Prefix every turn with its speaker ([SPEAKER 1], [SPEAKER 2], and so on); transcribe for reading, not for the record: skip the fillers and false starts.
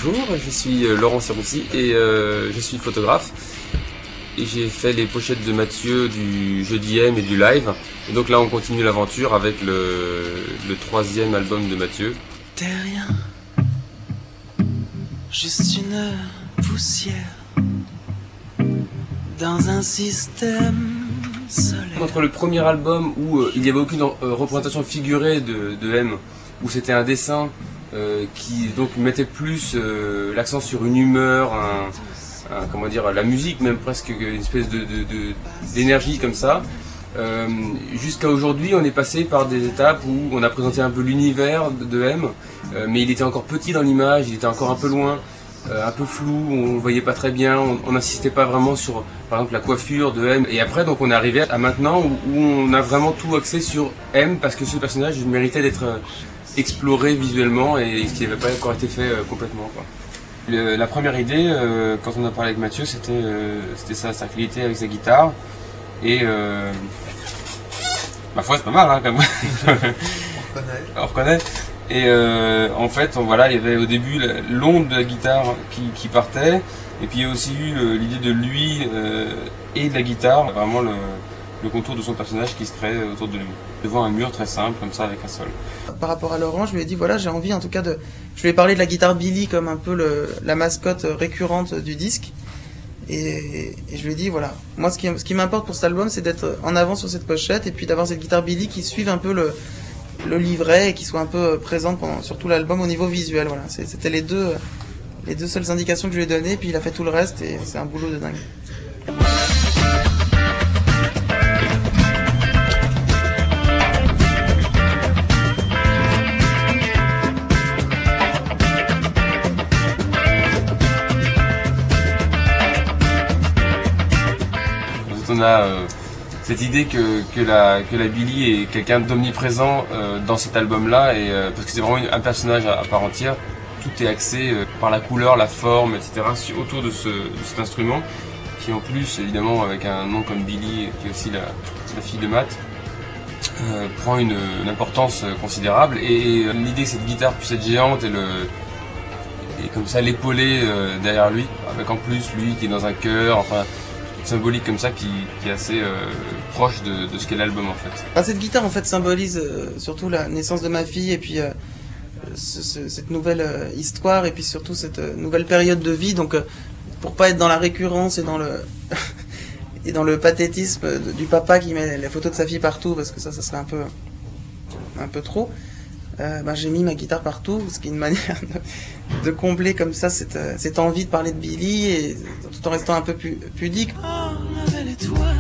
[SPEAKER 1] bonjour, je suis Laurent Serroussi et je suis photographe. Et j'ai fait les pochettes de Mathieu du Jeudi M et du live. Et donc là on continue l'aventure avec le troisième album de Mathieu.
[SPEAKER 2] T'es rien, juste une poussière dans un système solaire.
[SPEAKER 1] Entre le premier album où il n'y avait aucune représentation figurée de M, où c'était un dessin qui donc mettait plus l'accent sur une humeur, comment dire, la musique même, presque une espèce d'énergie comme ça. Jusqu'à aujourd'hui, on est passé par des étapes où on a présenté un peu l'univers de M, mais il était encore petit dans l'image, il était encore un peu loin, un peu flou, on ne voyait pas très bien, on n'insistait pas vraiment sur, par exemple, la coiffure de M. Et après, donc, on est arrivé à maintenant où on a vraiment tout axé sur M, parce que ce personnage méritait d'être exploré visuellement et ce qui n'avait pas encore été fait complètement, quoi. La première idée, quand on a parlé avec Mathieu, c'était ça, c'est qu'il était avec sa guitare. Et ma foi, c'est pas mal, hein, quand même. On reconnaît. Et en fait, voilà, il y avait au début l'onde de la guitare qui partait. Et puis il y a aussi eu l'idée de lui et de la guitare, vraiment le contour de son personnage qui se crée autour de lui. Devant un mur très simple, comme ça, avec un sol.
[SPEAKER 3] Par rapport à Laurent, je lui ai dit, voilà, j'ai envie en tout cas Je lui ai parlé de la guitare Billy comme un peu la mascotte récurrente du disque. Et je lui ai dit, voilà, moi ce qui m'importe pour cet album, c'est d'être en avant sur cette pochette et puis d'avoir cette guitare Billy qui suive un peu le livret et qui soit un peu présente sur tout l'album au niveau visuel. Voilà, c'était les deux seules indications que je lui ai données, puis il a fait tout le reste et c'est un boulot de dingue.
[SPEAKER 1] On a cette idée que la Billy est quelqu'un d'omniprésent dans cet album-là, et parce que c'est vraiment un personnage à part entière. Tout est axé par la couleur, la forme, etc. autour de cet instrument, qui en plus, évidemment, avec un nom comme Billy, qui est aussi la fille de Matt, prend une importance considérable. Et l'idée que cette guitare puisse être géante et comme ça l'épauler derrière lui, avec en plus lui qui est dans un chœur, enfin symbolique comme ça qui est assez proche de ce qu'est l'album en fait.
[SPEAKER 3] Cette guitare en fait symbolise surtout la naissance de ma fille et puis cette nouvelle histoire et puis surtout cette nouvelle période de vie, donc pour pas être dans la récurrence et dans le et dans le pathétisme du papa qui met les photos de sa fille partout parce que ça serait un peu trop. J'ai mis ma guitare partout, ce qui est une manière de combler comme ça cette envie de parler de Billy et tout en restant un peu pudique.
[SPEAKER 2] Oh, la belle étoile.